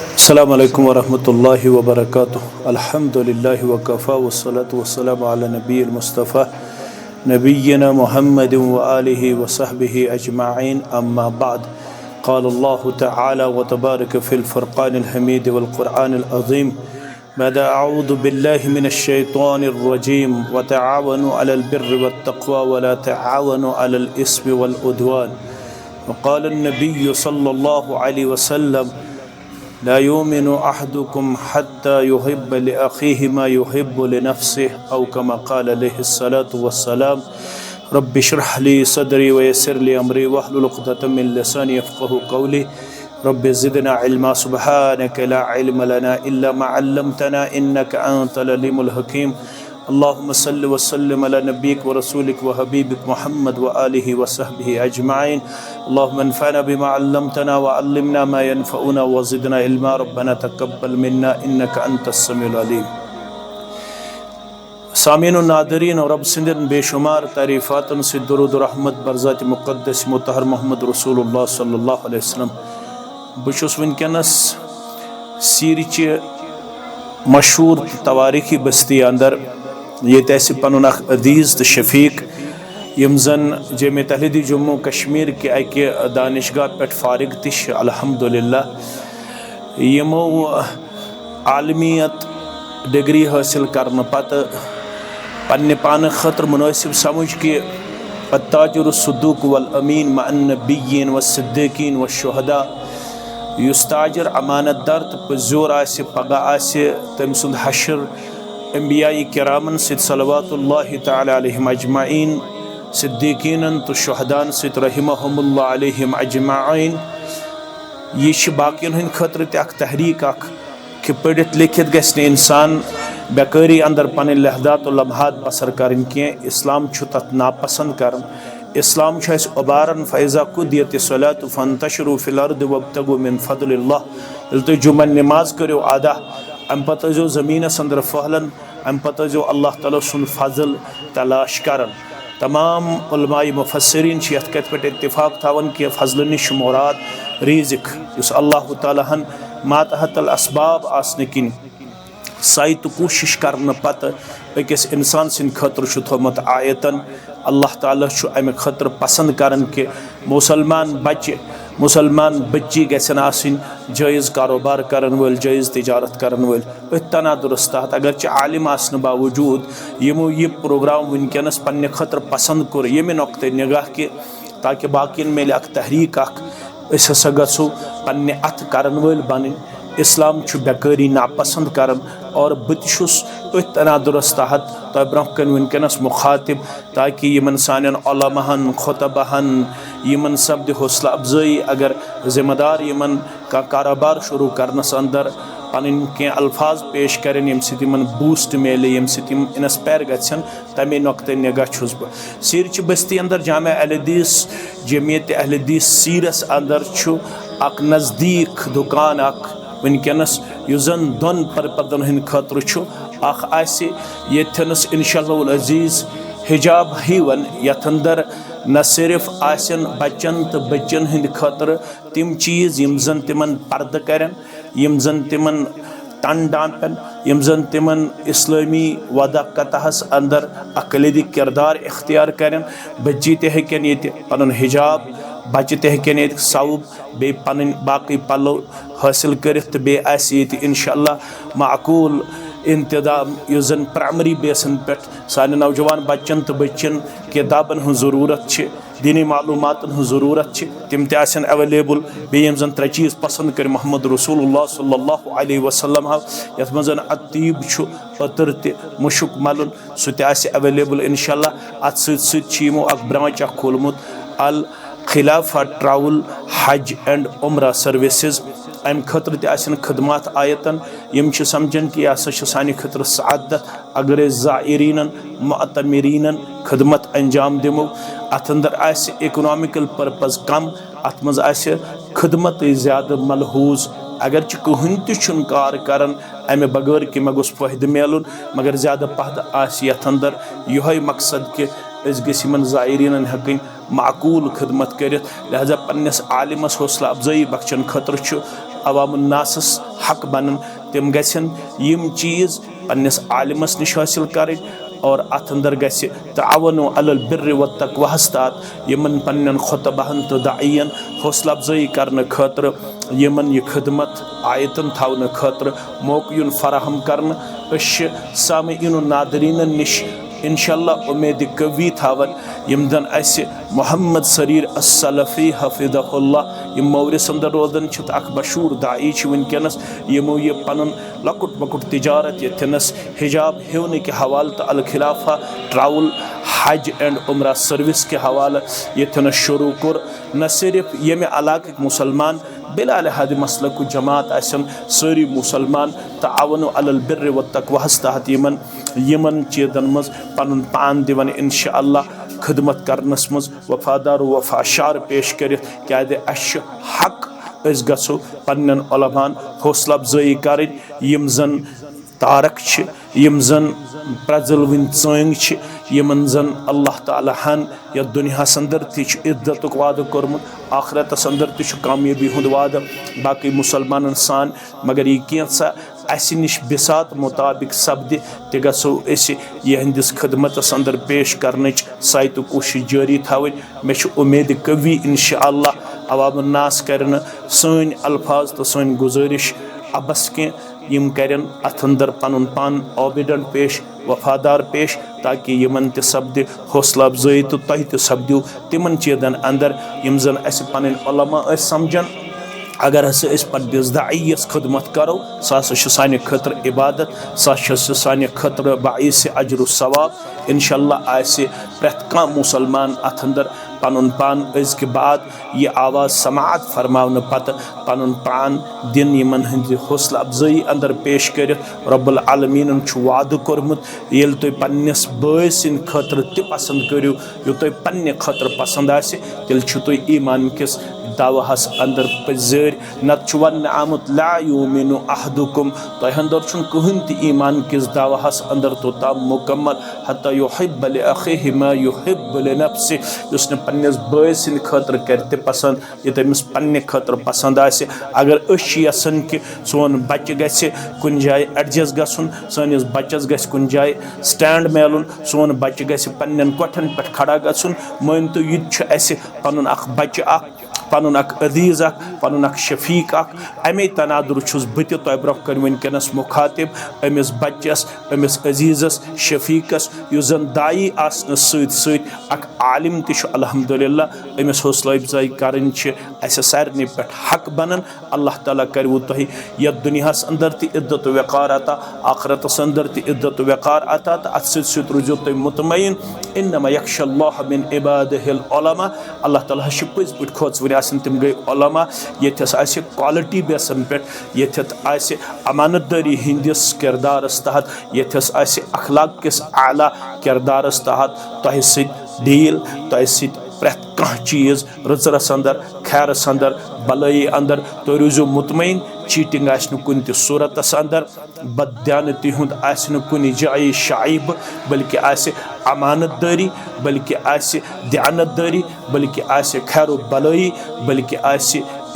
अस्सलामु अलैकुम वरहमतुल्लाहि वबरकातुहू। अल्हम्दुलिल्लाहि वकफ़ा वस्सलातु वस्सलामु अला नबिय्यिल मुस्तफ़ा नबिय्यिना मुहम्मदिन व आलिहि व सहबिहि अजमाइन अम्मा बाद। क़ाल अल्लाहु तआला व तबारक फ़िल फ़ुरक़ानिल हमीद वल क़ुरआनिल अज़ीम बाद अऊज़ु बिल्लाहि मिनश शैतानिर रजीम व तआवनु अलल बिर्रि वत तक़वा व ला तआवनु अलल इस्मि वल उद्वान। व क़ाल अन्नबिय्यु सल्लल्लाहु अलैहि वसल्लम ला युमिनु अहदुकुम हत्ता युहिब्ब लिअख़ीहि मा युहिब्बु लिनफ़्सिहि औ कमा क़ाल अलैहिस्सलातु वस्सलाम। रब्बि इश्रह ली सदरी व यस्सिर ली अमरी वहलुल उक़दतम मिन लिसानी यफ़क़हू क़ौली। रब्बि ज़िदना इल्मा सुब्हानक ला इल्म लना इल्ला मा अल्लमतना इन्नका अंतल अलीमुल हकीम। अल्लाहुम्मा सल्लि व सल्लिम अला नबिय्यिक व रसूलिक व हबीबिक मुहम्मद व आलिहि व सहबिहि अजमाइन। अल्लाहुम्मा अन्फ़अना बिमा अल्लमतना व अल्लिमना मा यनफ़अुना व ज़िदना इल्मा। रब्बना तक़ब्बल मिन्ना इन्नका अंतस समीउल अलीम। सामीन व नादरीन और रब सिंदन बेशुमार तारीफ़ातन से दुरूद रहमत बरज़ात मुक़द्दस मुतहर मोहम्मद रसूलुल्लाह सल्लल्लाहु अलैहि वसल्लम। बशुस वनकनस सीरचि मशहूर तवारीखी बस्ती अंदर ये पनुन अदीज़ तो शफीक यम जन जमे तहलीदी जम्मू कश्मीर के अके दानिशगाह पे फारिग तिश अल्हम्दुलिल्लाह। यमो आलमियत डिग्री हासिल करने पत पन्ने पान खतर मुनासिब समझ कि अत्ताजिर सदूक वल अमीन मअन नबिय्यीन व सिद्दीकीन व शुहदा। युस ताजिर अमानतदार तो पज़ोर आसे पगा आसे तम सुंद हशर अंबियाई किरामन सिद सलवातुल्लाहि तआला अलैहिम अजमाइन सिद्दीकीनन तो शुहदान सिद रहिमहुमुल्लाह अलैहिम अजमाइन। ये बाकियन हंद खतर तक तहरीक कि पढ़ित लिखित गस्न इंसान बेकारी अंदर पन लहदात लम्हात बसर करन के इस्लाम तथ नापसंद कर। इस्लाम उबारन फ़ैज़ा कुदियत सलातु फंतशरू फिल अर्द वब्तगू मिन फ़ज़लिल्लाह। यदि तुम जुमन नमाज करो आदा अम पत ज़मीनस अंदर फहलन अम पत अल्लाह ताला सुन फ़ज़ल तलाश करन। तमाम उलमाए मुफस्सिरीन यथ कथ पे इत्तिफ़ाक़ थावन कि फ़ज़ल निश मुराद रिज़्क़ युस अल्लाह ताला हन मातहतल असबाब आसने किन साई तो कोशिश करने पत अकिस इंसान सिंद खतर थोमुत आयतन। अल्लाह ताला अमे खतर पसंद करन कि मुसलमान बच्चे मुसलमान बच्ची गसन आसिन जायज़ कारोबार करन वल जायज़ तिजारत करन वल तना दुरुस्त अगर आलिम आसन बावजूद यमो ये प्रोग्राम वनकनस पन्ने खतर पसंद कोर यमे नुक्ते निगाह कि ताकि बाकियन मेले अख तहरीक अस हसा गो पन्ने अथ करन वल बन। इस्लाम बेकारी नापसंद करन और बतुस तना दुरुस्त तो ब्रोकन वनकनस मुखातिब ताकि यमन सान उलमाहन खुतबाहन यमन सब्द हौसला अफजाई अगर जिम्मेदार यमन का कारोबार शुरू करनस अंदर पन के अल्फाज पेश करें यम सिम बूस्ट मेले यम सिम इंस्पायर गन तमे नुक्ते निगाह छुस बह। सीरच बस्ती अंदर जामे अहल हदीस जमियत अहल हदीस सीरस अंदर अक नज़दीक दुकान अक वनकनस युजन दोन परपदन हंद खतर यथनस इंशाअल्लाहुल अज़ीज़ हिजाब हिवन यथ अंदर न सिर्फ आसन बच्चन तो बच्चन हंद खतर तिम चीज़ यम जन तिमन पर्द करें यम जन तिमन तन डांपन यम जन तिमन इस्लामी वदाकतहस अंदर अकलीदी किरदार इख्तियार करें। बच्ची ते हेकन ये पन हिजाब बच्चे ते हेकन ये सऊब बे पन बाकी पलो हासिल कर बे इंशाअल्लाह माकूल इंतजाम युस जन प्राइमरी बेसन पे सान नौजवान बच्चन तो बच्चन किताबन हूँ ज़रूरत दीनी मालूमातन हूँ ज़रूरत तिम तन अवेलेबल बेम जन त्रे चीज़ पसंद कर मोहम्मद रसूलुल्लाह सल्लल्लाहु अलैहि वसल्लम यथ मज अतीब अतर मुशुक मलन सह अवेलेबल इंशाअल्लाह। अत सो अख ब्रांच खोलमुत अल खिलाफा ट्रावल हज एंड उम्रा सर्विसेज अम खतर तन खदमात आयतन यम समझन कि यह सान खतर सआदत अगर ज़ायरीन मुअतमिरीन खदमत अंजाम दिमो। अत अंदर इकोनॉमिकल पर्पज़ कम अत मज खदमत ज़्यादा मलहूज अगर कहन तुम कार कर अमे बगैर कि मे गोस फ़ायदे मिलन मगर ज़्यादा पहत यथ अंदर यह मकसद कि गन ज़ायरीन हेकन माकूल खदमत कर। लिहाजा पन्नस आलिमस हौसला अफजाई बख्शन खतर अवामुन्नासस हक बनन तिम गछन यम चीज़ पन्निस आलिमस निश हासिल करें और अत अंदर गछि तआवनु अलल बिर्रि व तक़वा हस्तात यमन पन्नन खुतबहन तो दाइयन हौसला अफजाई करने खतर यमन ये खिदमत आयतन थावन खतर मौक़ुन फराहम करने सामीन नादरीन निश इंशाअल्लाह उम्मीद कवी थावन यम जन अस मोहम्मद सरीर अस्सलफ़ी हफिज़हुल्लाह यम मौरिस अंदर रोदन अख मशहूर दाई वनकस यमो ये पन लकुट मकुट तिजारत यथनस हिजाब हेवन के हवाले तो अल खिलाफा ट्रावल हज एंड उम्रा सर्विस के हवाले यथनस शुरू कोर न सिर्फ यमे इलाक़ मुसलमान बिला लिहाज मसलक जमात आसन सारी मुसलमान तआवनु अलल बिर्रि व तक़वा तहत यमन चीज़न मज पनुन पान दिवन इंशाअल्लाह खिदमत करनस मज वफादार वफाशार पेश कर क्या हक अस गो पन्न उलमान हौसला अफजाई कर यम जन तारक यम जन प्रजलवन चंग यमन जन अल्लाह ताला हन या दुनियास अंदर इज्जत वाद कोर्मुत आखिरतस अंदर कामयाबी हुंद वाद बाकी मुसलमान सान मगर यह कैसा अस निश बिसात मुताबिक सपद ते गो यहंदिस खिदमतस अंदर पेश करने साइत कोशिश जारी थवन मे उम्मीद कवी इंशाअल्लाह अवाम नास करन सन अल्फाज तो सन गुजारिश अबस के यम करन अथ अंदर पनुन पान ओबिडेंट पेश वफादार पेश ताकि यमन ते सपद हौसला अफजाई तो तह ते सपदो तिमन चीज़न अंदर यम जन अस पन उलमा समझन अगर हसा पन्निस दाइयस खिदमत करो सान खतर इबादत सान खतर बाइस अजर सवाब इंशाअल्लाह आसे प्रत कह मुसलमान अथ अंदर पनुन पान के बाद ये आवाज़ समाअत फरमावन पत पनुन पान दिन यमन हंद हौसला अफजाई अंदर पेश कर रब्बुल आलमीन वाद कोर्मुत ये तुम पन्निस बाय सिंद खतर त पसंद करो यो तुम पन्ने खतर पसंद आसे तेल तुम ईमान किस दावाहस अंदर पजर नत वन आमुत ला युमिनु अहदुकुम तुह अंदर कहन त ईमान किस दावाहस अंदर तोता मुकम्मल हत्ता युहिब्ब लिअखीहि मा युहिब्बु लिनफ्सिहि युस न पन्निस बाय सिंद खतर कर पसंद ये तमिस पन्ने खतर पसंद आसे अगर यसन कि सोन बच्चे गसे कुन जाय एडजस्ट गसन सनिस बच्चस गस कुन जाय स्टैंड मेलुन सोन बच्चे गस पन्नन कोठन पे खड़ा गसन मान तो यह असे पनुन अख बच्चे अख पनुन अख अजीज अख पनुन अख शफीक अख अमे तनादुर छुस बत तोह ब्रोह कन वनकस मुखातिब अमिस बच्चस अमिस अजीजस शफीकस युस जन दाई आसनस सत अख आलिम तह अल्हम्दुलिल्लाह अमिस हौसला अफजाई करन अस सारे पे हक बनन अल्लाह ताला करवो तुह यथ दुनियास अंदर त इज्जत वक़ार अता आखिरतस अंदर त इज्जत वक़ार अता तो अत सत रोजो तुम मुतमईन इन्नमा यख्शल्लाह मिन इबादिहिल उलमा अल्लाह ताला पज पे खोज वन तम गई उलमा यथस क्वालिटी बेसन पे यथस अमानतदारी हंदिस किरदारस तहत यथस अखलाक किस आला किरदारस तहत तह डील तह प्रत कह चीज़ रजरस अंदर खैरस अंदर भलाई अंदर तो रोजो मुतमईन चीटिंग कुन त सूरतस अंदर बदयानती हुंद कुन जाय शाइब बल्कि अमानतदारी बल्कि दयानतदारी बल्कि खैर भलाई बल्कि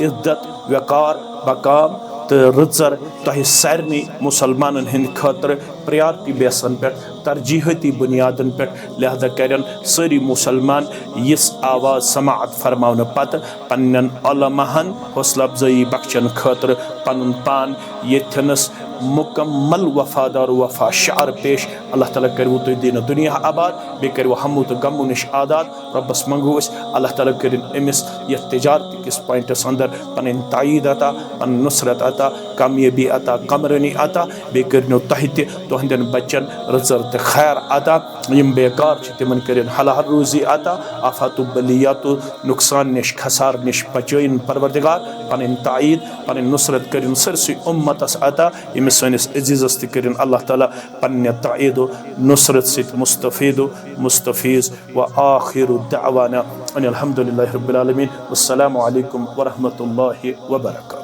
इज्जत वक़ार मकाम तो रजर तह सारे मुसलमान हंद खतर प्रायोरिटी बेसन पे तरजीहती बुनियादन पे लिहाजा करन सारी मुसलमान इस आवाज़ समाअत फरमावन पत पन्न उलमाहन हौसला अफजाई बख्शन खतर पनुन पान यथनस मुकम्मल वफादार वफाशार पेश अल्लाह ताला करवो तुह दीन दुनिया आबाद बे करवो हमू तो गमो निश आदाद रब्बस मंगो अल्लाह ताला करिन अमिस यथ तिजारत किस पॉइंटस अंदर पन तायीद अता पन नुसरत अता कामयाबी अता कमरनी अता बे करनो तह तुहंदन बच्चन रजर तो खैर अता यम बेकार तिमन करिन हलाल रोजी अता आफातु बलियातु नुकसान निश खसार निश बचैन परवरदिगार पन तायीद पन नुसरत करिन सरसी उम्मतस अता सनिस अजीज़स तरिन अल्लाह ताला पन्ने तायीद नुसरत सत मुस्तफ़ीद मुस्तफ़ीज़ व आखिर दअवाना अनिल हम्दुलिल्लाहि रब्बिल आलमीन वस्सलामु अलैकुम व रहमतुल्लाहि व बरकातुहू।